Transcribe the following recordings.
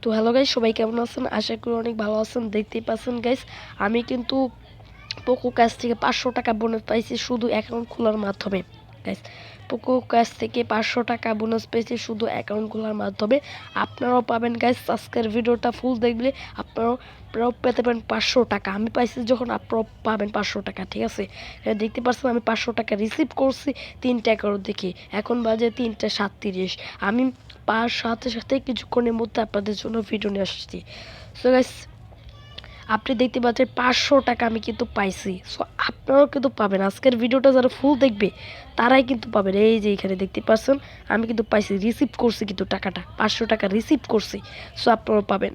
তো hello guys, সবাই কেমন আছেন? আশা করি অনেক ভালো আছেন। দেখতেই পাচ্ছেন গাইস, আমি কিন্তু পোকো ক্যাশ থেকে 500 টাকা বোনাস পাইছি শুধু অ্যাকাউন্ট খোলার মাধ্যমে। গাইস, পোকো ক্যাশ থেকে 500 টাকা বোনাস পেয়েছি শুধু অ্যাকাউন্ট খোলার মাধ্যমে। আপনারাও পাবেন গাইস। আজকের ভিডিওটা ফুল দেখলে আপনারাও পেতে পারেন 500 টাকা। আমি পাইছি যখন আপনারাও পাবেন 500 টাকা, ঠিক আছে? দেখতে পাচ্ছেন আমি 500 টাকা রিসিভ করছি 3টা দেখে। এখন বাজে 3টা 37। আমি সাথে সাথে কিছুক্ষণের মধ্যে আপনাদের জন্য ভিডিও নিয়ে আসছি। সো গাইস, আপনি দেখতে পাচ্ছেন 500 টাকা আমি কিন্তু পাইছি। সো আপনারাও কিন্তু পাবেন। আজকের ভিডিওটা যারা ফুল দেখবে তারাই কিন্তু পাবেন। এই যে এখানে দেখতে পাচ্ছেন আমি কিন্তু পাইছি, রিসিভ করছি কিন্তু টাকাটা 500 টাকা রিসিভ করছি। সো আপনারাও পাবেন।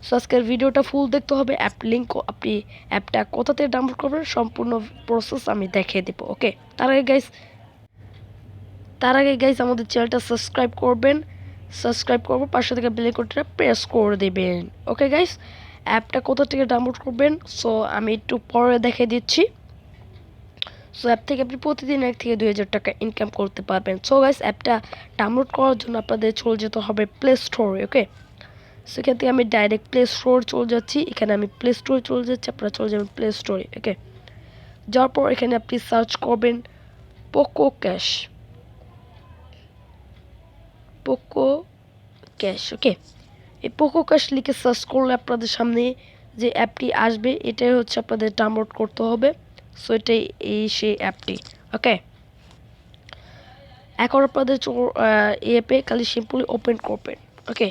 সো আজকের ভিডিওটা ফুল দেখতে হবে। অ্যাপ লিঙ্ক আপনি অ্যাপটা কোথা থেকে ডাউনলোড করবেন সম্পূর্ণ প্রসেস আমি দেখিয়ে দেবো। ওকে, তার আগে গাইস আমাদের চ্যানেলটা সাবস্ক্রাইব করবেন। সাবস্ক্রাইব করবো, পাশে থেকে বেল আইকনটা প্রেস করে দেবেন। ওকে গাইস, অ্যাপটা কোথা থেকে ডাউনলোড করবেন সো আমি একটু পরে দেখিয়ে দিচ্ছি। সো অ্যাপ থেকে আপনি প্রতিদিন 1 থেকে 2000 টাকা ইনকাম করতে পারবেন। সো গাইস, অ্যাপটা ডাউনলোড করার জন্য আপনাদের চলে যেতে হবে প্লে স্টোরে। ওকে, সেখান থেকে আমি ডাইরেক্ট প্লে স্টোর চলে যাচ্ছি। এখানে আমি প্লে স্টোরে চলে যাচ্ছি, আপনারা চলে যাবেন প্লে স্টোরে। ওকে, যাওয়ার পর এখানে আপনি সার্চ করবেন Poco cash. Poco cash. Okay, এই পোকো ক্যাশ লিখে সার্চ করলে আপনাদের সামনে যে অ্যাপটি আসবে এটাই হচ্ছে আপনাদের ডাউনলোড করতে হবে। সো এটাই সেই অ্যাপটি। ওকে, এখন আপনাদের এই অ্যাপে খালি সিম্পলি ওপেন করবেন। ওকে,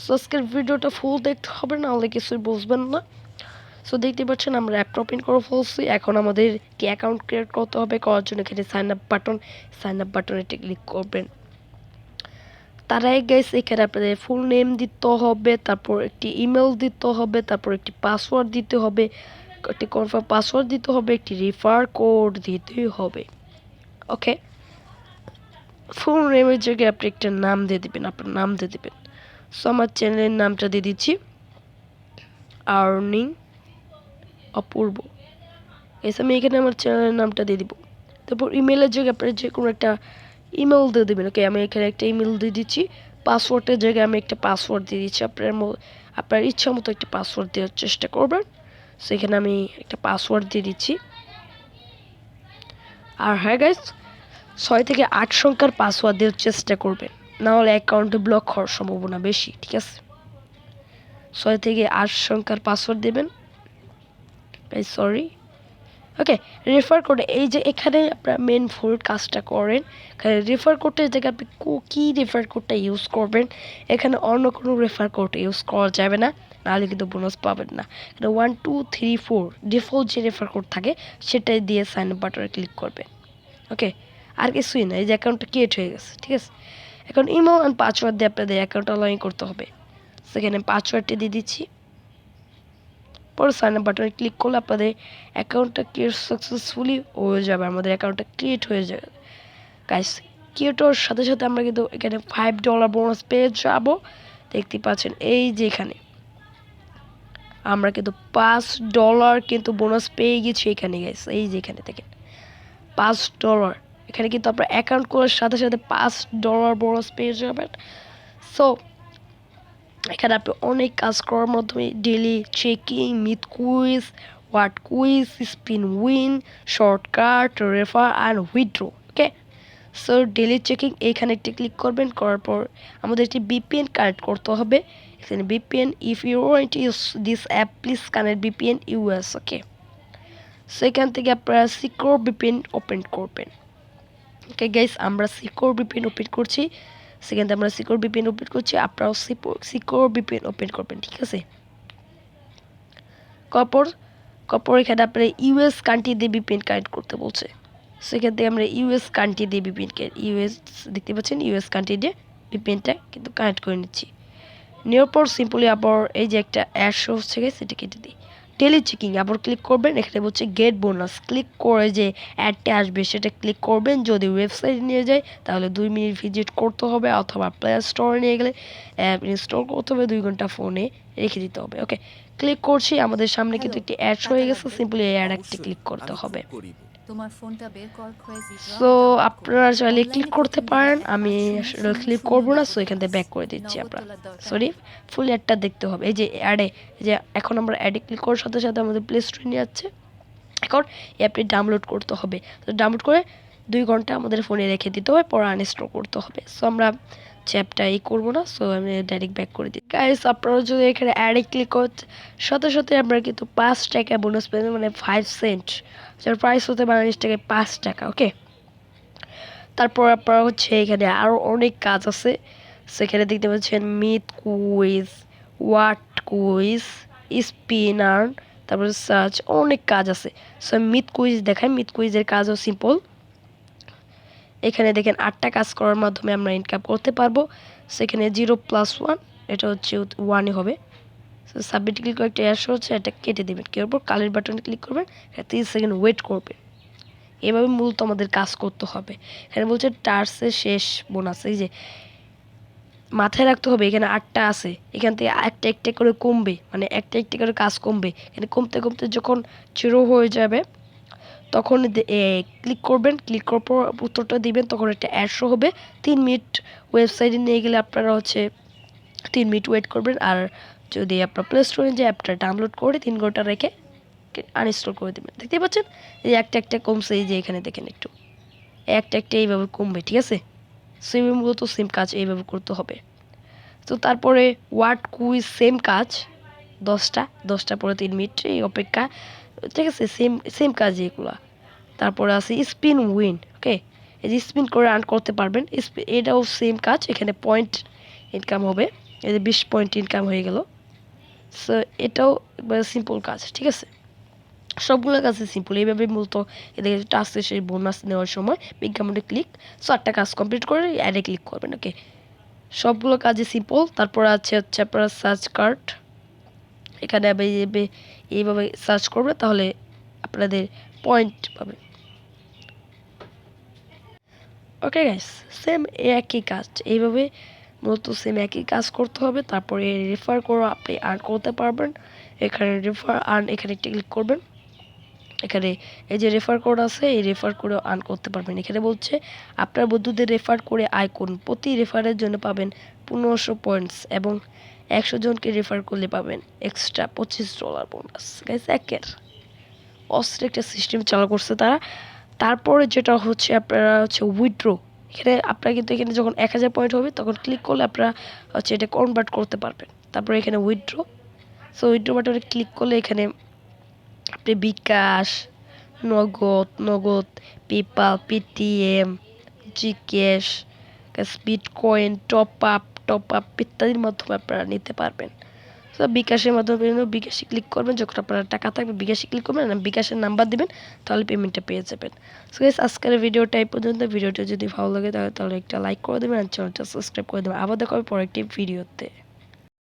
সো আজকের ভিডিওটা ফুল দেখতে হবে, না হলে কিছুই বুঝবেন না। সো দেখতে পাচ্ছেন আমরা অ্যাপটা ওপেন করে ফেলছি। এখন আমাদের কি অ্যাকাউন্ট ক্রিয়েট করতে হবে, করার জন্য এখানে সাইন আপ বাটনে ক্লিক করবেন। তার আগে গাইস এখানে আপনাদের ফুল নেম দিতে হবে, তারপর একটি ইমেল দিতে হবে, তারপর একটি পাসওয়ার্ড দিতে হবে, একটি কনফার্ম পাসওয়ার্ড দিতে হবে, একটি রেফার কোড দিতে হবে। ওকে, ফুল নেমের জায়গায় আপনি একটা নাম দিয়ে দিবেন, আপনার নাম দিয়ে দিবেন। সো আমার চ্যানেলের নামটা দিয়ে দিচ্ছি, আর্নিং অপূর্ব। এসে আমি এখানে আমার চ্যানেলের নামটা দিয়ে দিব। তারপর ইমেলের জায়গায় আপনার যে কোনো একটা ইমেল দিয়ে দেবেন। ওকে, আমি এখানে একটা ইমেল দিয়ে দিচ্ছি। পাসওয়ার্ডের জায়গায় আমি একটা পাসওয়ার্ড দিয়ে দিচ্ছি। আপনার ইচ্ছা মতো একটা পাসওয়ার্ড দেওয়ার চেষ্টা করবেন। সেখানে আমি একটা পাসওয়ার্ড দিয়ে দিচ্ছি। আর হ্যাঁ গাইস, 6 থেকে 8 সংখ্যার পাসওয়ার্ড দেওয়ার চেষ্টা করবেন, না হলে অ্যাকাউন্টে ব্লক হওয়ার সম্ভাবনা বেশি, ঠিক আছে? 6 থেকে 8 সংখ্যার পাসওয়ার্ড দেবেন। সরি। ওকে, রেফার কোড, এই যে এখানে আপনারা মেন ফুল কাজটা করেন। এখানে রেফার কোডের জায়গায় আপনি কী রেফার কোডটা ইউজ করবেন। এখানে অন্য কোনো রেফার কোড ইউজ করা যাবে না, নাহলে কিন্তু বোনাস পাবেন না। এখানে 1 2 3 4 ডিফল্ট যে রেফার কোড থাকে সেটাই দিয়ে সাইন আপ বাটনে ক্লিক করবেন। ওকে, আর কিছুই না, এই যে অ্যাকাউন্টটা ক্রিয়েট হয়ে গেছে, ঠিক আছে? এখন ইমেল অ্যান্ড পাসওয়ার্ড দিয়ে আপনাদের অ্যাকাউন্টটা লগ ইন করতে হবে। সেখানে পাসওয়ার্ডটি দিয়ে দিচ্ছি। পরে সাইন আপ বাটনে ক্লিক করলে আপনাদের অ্যাকাউন্টটা ক্রিয়েট সাকসেসফুলি হয়ে যাবে। আমাদের অ্যাকাউন্টটা ক্রিয়েট হয়ে যাবে গাইস। ক্রিয়েট হওয়ার সাথে সাথে আমরা কিন্তু এখানে $5 বোনাস পেয়ে যাব। দেখতে পাচ্ছেন এই যে এখানে আমরা কিন্তু $5 কিন্তু বোনাস পেয়ে গেছি এখানে গাইস। এই যে এখানে দেখেন $5। এখানে কিন্তু আপনার অ্যাকাউন্ট করার সাথে সাথে $5 বোনাস পেয়ে যাবেন। সো এখানে আপনি অনেক কাজ করার মাধ্যমে daily checking, math quiz, word quiz, spin win, shortcut, refer and withdraw. Okay, so daily checking এইখানে একটি ক্লিক করবেন। করার পর আমাদের একটি বিপিএন কানেক্ট করতে হবে। এখানে VPN, if you want to use this app please connect VPN US. Okay, so এখান থেকে আপনারা সিকিউর বিপিএন ওপেন করবেন। ওকে গাইস, আমরা সিকিউর বিপিএন ওপেন করছি। সেখানে আমরা সিকিউর বিপিএন ওপেন করছি, আপনারাও সিকিউর বিপিএন ওপেন করবেন, ঠিক আছে? কপর এখানে আপনারা ইউএস কান্ট্রি দিয়ে বিপিএন কানেক্ট করতে বলছে। সেখান থেকে আমরা ইউএস কান্ট্রি দিয়ে বিপিএনকে দেখতে পাচ্ছেন ইউএস কান্ট্রি দিয়ে বিপিএনটা কিন্তু কানেক্ট করে নিচ্ছি। নেওয়ার পর সিম্পলি আবার এই যে একটা অ্যাড শো হচ্ছে সেটা কেটে দিই। ডেলি চেকিং আবার ক্লিক করবেন। এখানে বলছে গেট বোনাস, ক্লিক করে যে অ্যাডটা আসবে সেটা ক্লিক করবেন। যদি ওয়েবসাইটে নিয়ে যায় তাহলে 2 মিনিট ভিজিট করতে হবে, অথবা প্লে স্টোরে নিয়ে গেলে অ্যাপ ইনস্টল করতে হবে, 2 ঘন্টা ফোনে রেখে দিতে হবে। ওকে, ক্লিক করছি। আমাদের সামনে কিন্তু একটি অ্যাড হয়ে গেছে, সিম্পলি এই অ্যাড একটা ক্লিক করতে হবে। তোমার ফোনটা বের কর ক্রেজি ড্র সো ডাউনলোড করুন আপনারা চাইলে ক্লিক অনলাইনে করতে প্রথম পারেন, দিনে আমি 1 8 আসলে 0 ক্লিক 0 করব না, সো নগদ এখান থেকে প্লাস ব্যাক করে দিচ্ছি। নগদ আমরা তোলার দরকার সরি নেই ফুল অ্যাডটা দেখতে হবে। এই যে অ্যাডে, যে এখন আমরা অ্যাডে ক্লিক করার সাথে সাথে আমাদের প্লে স্টোরে নিয়ে যাচ্ছে। এখন এই অ্যাপটি ডাউনলোড করতে হবে। তো ডাউনলোড করে 2 ঘন্টা আমাদের ফোনে রেখে দিতে হবে, পরে আনইনস্টল করতে হবে। সো আমরা অ্যাপটা করবো না, সো আমি ডাইরেক্ট ব্যাক করে দিই। গাইস আপনারা যদি এখানে অ্যাডে ক্লিক করতে সাথে সাথে আমরা কিন্তু 5 টাকা বোনাস পেয়ে, মানে 5 সেন্ট, যার প্রাইস হতে বাংলাদেশ টাকায় 5 টাকা। ওকে, তারপর আপনারা এখানে আরও অনেক কাজ আছে। সেখানে দেখতে পাচ্ছেন math quiz, word quiz, spinner, তারপরে সার্চ, অনেক কাজ আছে। সো মিথ কুইজ দেখায়, মিথ কুইজের কাজও সিম্পল। এখানে দেখেন 8টা কাজ করার মাধ্যমে আমরা ইনকাম করতে পারবো। সেখানে 0+1, এটা হচ্ছে 1ই হবে। সো সাবমিট ক্লিক করে একটা অ্যাড হচ্ছে, এটা কেটে দেবেন। কি করবো, কালের বাটনে ক্লিক করবেন, 30 সেকেন্ড ওয়েট করবেন। এভাবে মূলত আমাদের কাজ করতে হবে। এখানে বলছে টার্সের শেষ বোনাস, এই যে মাথায় রাখতে হবে এখানে 8টা আছে, এখান থেকে একটা একটা করে কমবে, মানে একটা একটা করে কাজ কমবে। এখানে কমতে কমতে যখন 0 হয়ে যাবে তখন ক্লিক করবেন, ক্লিক করার পর উত্তরটা দিবেন, তখন একটা অ্যাড শো হবে। 3 মিনিট ওয়েবসাইটে নিয়ে গেলে আপনারা 3 মিনিট ওয়েট করবেন। আর যদি আপনার প্লে স্টোরে যে অ্যাপটা ডাউনলোড করে 3 ঘন্টা রেখে আনইনস্টল করে দেবেন। দেখতেই পাচ্ছেন এই একটা একটা কমছে, এই যে এখানে দেখেন একটু একটা একটা এইভাবে কমবে। ঠিক আছে, সেম মূলত সেম কাজ এইভাবে করতে হবে। তো তারপরে ওয়ার্ড কুইজ সেম কাজ, 10টা পরে 3 মিনিট এই অপেক্ষা। ঠিক আছে, সেম সেম কাজ এগুলো। তারপরে আছে স্পিন উইন। ওকে, এই যে স্পিন করে আর্ন করতে পারবেন, এটাও সেম কাজ। এখানে পয়েন্ট ইনকাম হবে, এই যে 20 পয়েন্ট ইনকাম হয়ে গেল। সো এটাও একবার সিম্পল কাজ। ঠিক আছে, সবগুলো কাজে সিম্পল। এইভাবে মূলত এদের টাস্ক সেই বোনাস নেওয়ার সময় বিজ্ঞাপনে ক্লিক, সো 8টা কাজ কমপ্লিট করে অ্যাডে ক্লিক করবেন। ওকে, সবগুলো কাজে সিম্পল। তারপর হচ্ছে আপনার সার্চ কার্ড, এখানে এইভাবে সার্চ করবে, তাহলে আপনাদের পয়েন্ট পাবে। ওকে গাইস, সেম একই কাজ, এইভাবে মূলত সেম একই কাজ করতে হবে। তারপরে রেফার করে আপনি আর্ন করতে পারবেন। এখানে রেফার আর্ন, এখানে ক্লিক করবেন। এখানে এই যে রেফার কোড আছে, এই রেফার করে আর্ন করতে পারবেন। এখানে বলছে আপনার বন্ধুদের রেফার করে আয় করুন, প্রতি রেফারের জন্য পাবেন 1500 পয়েন্টস এবং 100 জনকে রেফার করলে পাবেন এক্সট্রা $25 বোনাস। গাইস একের অস্ত্র একটা সিস্টেম চালু করছে তারা। তারপরে যেটা হচ্ছে আপনারা উইথড্র, এখানে আপনারা কিন্তু এখানে যখন 1000 পয়েন্ট হবে তখন ক্লিক করলে আপনারা এটা কনভার্ট করতে পারবেন। তারপরে এখানে উইথড্র, সো উইথড্র বাটনে ক্লিক করলে এখানে আপনি বিকাশ, নগদ, PayPal, Paytm, GCash, bitcoin, top up ইত্যাদির মাধ্যমে আপনারা নিতে পারবেন। তো বিকাশের মাধ্যমে বিকাশে ক্লিক করবেন, যখন আপনার টাকা থাকবে বিকাশে ক্লিক করবেন, বিকাশের নাম্বার দিবেন, তাহলে পেমেন্টটা পেয়ে যাবেন। সো গাইস আজকের ভিডিওটা এই পর্যন্ত। ভিডিওটা যদি ভালো লাগে তাহলে একটা লাইক করে দেবেন আর চ্যানেলটা সাবস্ক্রাইব করে দেবেন। আবার দেখা হবে পরের একটি ভিডিওতে।